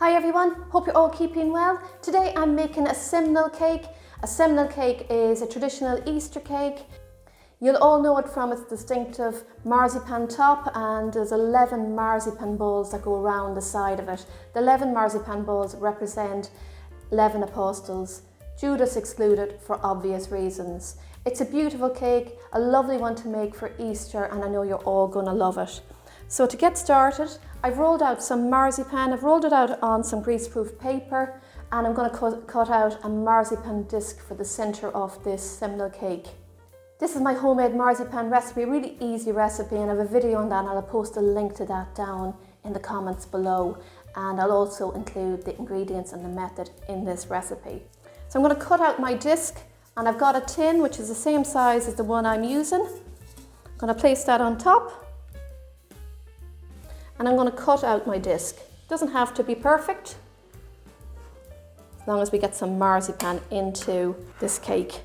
Hi everyone, hope you're all keeping well. Today I'm making a Simnel cake. A Simnel cake is a traditional Easter cake. You'll all know it from its distinctive marzipan top, and there's 11 marzipan balls that go around the side of it. The 11 marzipan balls represent 11 apostles, Judas excluded for obvious reasons. It's a beautiful cake, a lovely one to make for Easter, and I know you're all going to love it. So to get started, I've rolled out some marzipan. I've rolled it out on some greaseproof paper, and I'm going to cut out a marzipan disc for the centre of this Simnel cake. This is my homemade marzipan recipe, a really easy recipe, and I have a video on that, and I'll post a link to that down in the comments below, and I'll also include the ingredients and the method in this recipe. So I'm going to cut out my disc, and I've got a tin which is the same size as the one I'm using. I'm going to place that on top. And I'm going to cut out my disc. It doesn't have to be perfect, as long as we get some marzipan into this cake.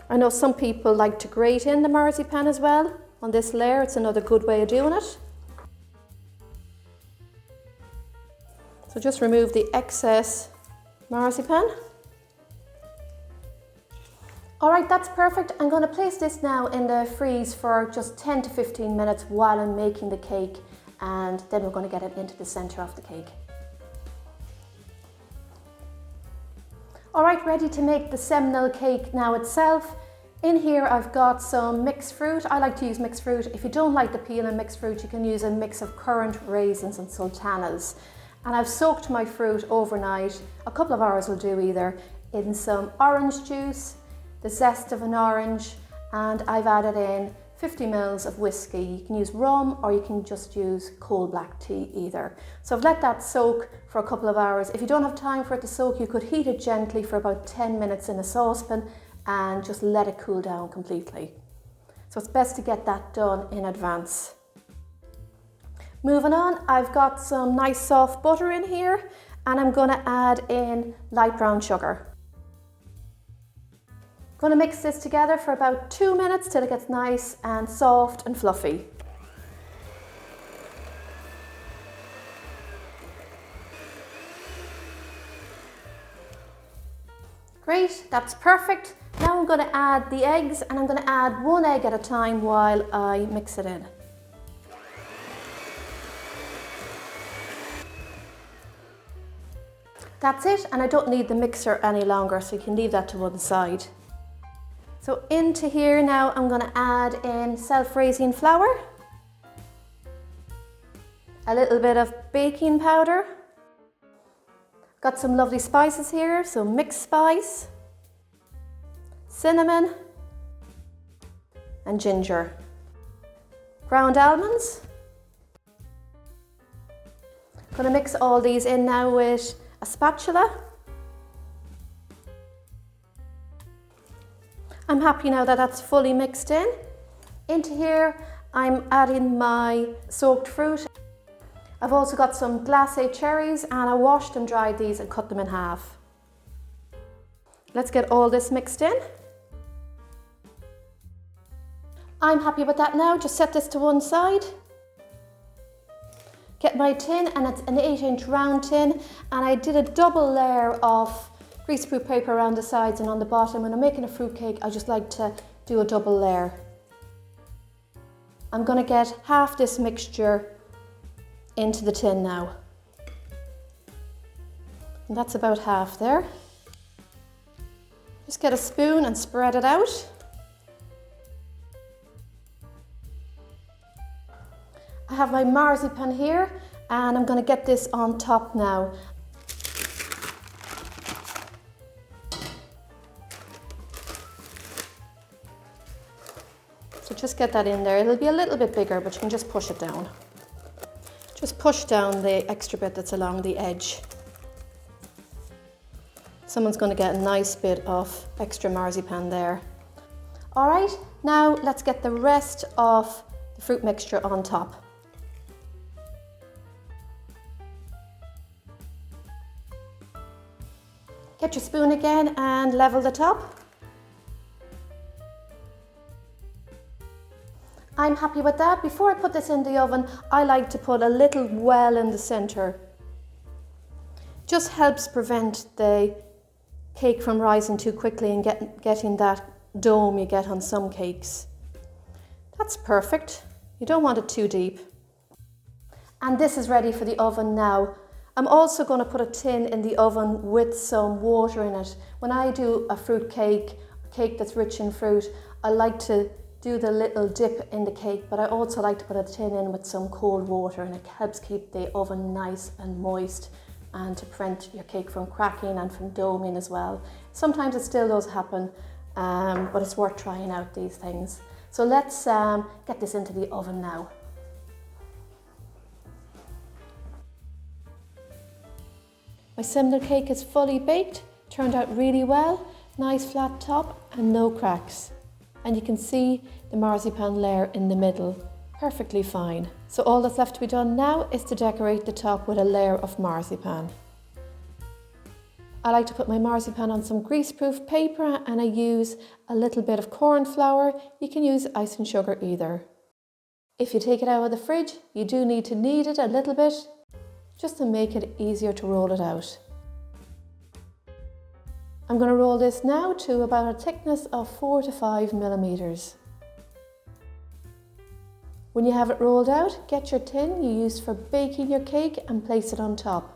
I know some people like to grate in the marzipan as well on this layer. It's another good way of doing it. So just remove the excess marzipan. Alright, that's perfect. I'm going to place this now in the freeze for just 10 to 15 minutes while I'm making the cake, and then we're going to get it into the centre of the cake. Alright, ready to make the Simnel cake now itself. In here I've got some mixed fruit. I like to use mixed fruit. If you don't like the peel and mixed fruit, you can use a mix of currant, raisins and sultanas. And I've soaked my fruit overnight, a couple of hours will do either, in some orange juice, the zest of an orange, and I've added in 50 ml of whiskey. You can use rum or you can just use cold black tea either. So I've let that soak for a couple of hours. If you don't have time for it to soak, you could heat it gently for about 10 minutes in a saucepan and just let it cool down completely. So it's best to get that done in advance. Moving on, I've got some nice soft butter in here, and I'm going to add in light brown sugar. Going to mix this together for about 2 minutes till it gets nice and soft and fluffy. Great, that's perfect. Now I'm going to add the eggs, and I'm going to add 1 egg at a time while I mix it in. That's it, and I don't need the mixer any longer, so you can leave that to one side. So into here now I'm going to add in self-raising flour, a little bit of baking powder, got some lovely spices here, so mixed spice, cinnamon and ginger, ground almonds. Going to mix all these in now with a spatula. I'm happy now that that's fully mixed in. Into here, I'm adding my soaked fruit. I've also got some glacé cherries, and I washed and dried these and cut them in half. Let's get all this mixed in. I'm happy with that now. Just set this to one side. Get my tin, and it's an 8-inch round tin, and I did a double layer of greaseproof paper around the sides and on the bottom. When I'm making a fruit cake, I just like to do a double layer. I'm going to get half this mixture into the tin now. And that's about half there. Just get a spoon and spread it out. I have my marzipan here, and I'm going to get this on top now. So just get that in there. It'll be a little bit bigger, but you can just push it down. Just push down the extra bit that's along the edge. Someone's going to get a nice bit of extra marzipan there. All right, now let's get the rest of the fruit mixture on top. Get your spoon again and level the top. I'm happy with that. Before I put this in the oven, I like to put a little well in the center. Just helps prevent the cake from rising too quickly and getting that dome you get on some cakes. That's perfect. You don't want it too deep. And this is ready for the oven now. I'm also going to put a tin in the oven with some water in it. When I do a fruit cake, a cake that's rich in fruit, I like to do the little dip in the cake, but I also like to put a tin in with some cold water, and it helps keep the oven nice and moist and to prevent your cake from cracking and from doming as well. Sometimes it still does happen, but it's worth trying out these things. So let's get this into the oven now. My Simnel cake is fully baked, turned out really well, nice flat top and no cracks. And you can see the marzipan layer in the middle, perfectly fine. So all that's left to be done now is to decorate the top with a layer of marzipan. I like to put my marzipan on some greaseproof paper, and I use a little bit of corn flour. You can use icing sugar either. If you take it out of the fridge, you do need to knead it a little bit, just to make it easier to roll it out. I'm going to roll this now to about a thickness of 4 to 5 millimeters. When you have it rolled out, get your tin you used for baking your cake and place it on top.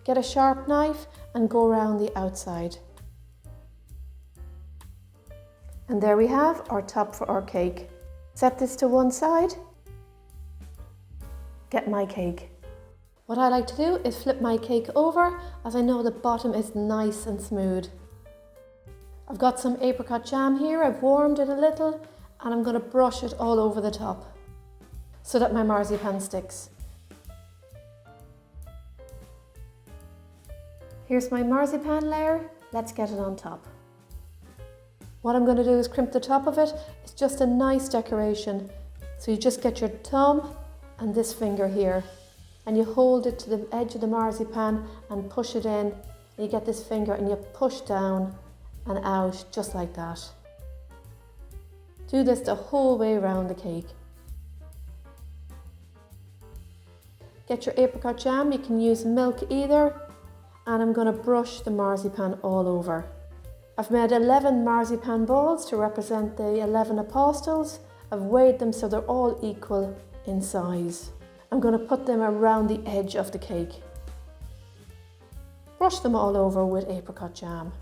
Get a sharp knife and go around the outside. And there we have our top for our cake. Set this to one side. Get my cake. What I like to do is flip my cake over, as I know the bottom is nice and smooth. I've got some apricot jam here, I've warmed it a little, and I'm going to brush it all over the top so that my marzipan sticks. Here's my marzipan layer, let's get it on top. What I'm going to do is crimp the top of it. It's just a nice decoration. So you just get your thumb and this finger here, and you hold it to the edge of the marzipan and push it in, and you get this finger and you push down and out just like that. Do this the whole way around the cake. Get your apricot jam, you can use milk either, and I'm going to brush the marzipan all over. I've made 11 marzipan balls to represent the 11 apostles. I've weighed them so they're all equal in size. I'm going to put them around the edge of the cake. Brush them all over with apricot jam.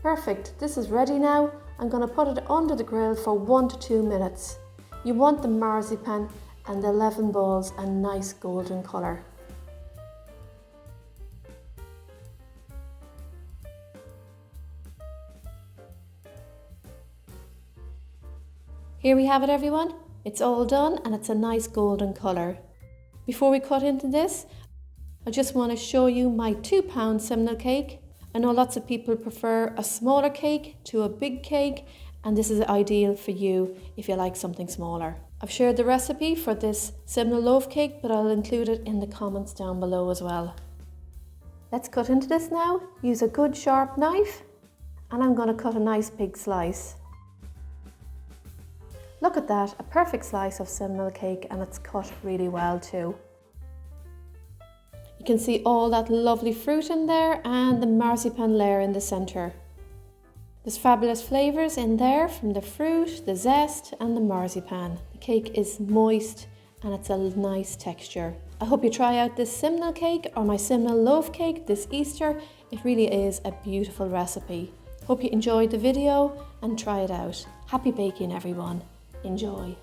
Perfect, this is ready now. I'm going to put it under the grill for 1 to 2 minutes. You want the marzipan and the 11 balls a nice golden colour. Here we have it, everyone. It's all done and it's a nice golden colour. Before we cut into this, I just want to show you my 2-pound Simnel cake. I know lots of people prefer a smaller cake to a big cake, and this is ideal for you if you like something smaller. I've shared the recipe for this Simnel loaf cake, but I'll include it in the comments down below as well. Let's cut into this now. Use a good sharp knife, and I'm going to cut a nice big slice. Look at that, a perfect slice of Simnel cake, and it's cut really well too. You can see all that lovely fruit in there and the marzipan layer in the centre. There's fabulous flavours in there from the fruit, the zest and the marzipan. The cake is moist and it's a nice texture. I hope you try out this Simnel cake or my Simnel loaf cake this Easter. It really is a beautiful recipe. Hope you enjoyed the video and try it out. Happy baking, everyone. Enjoy.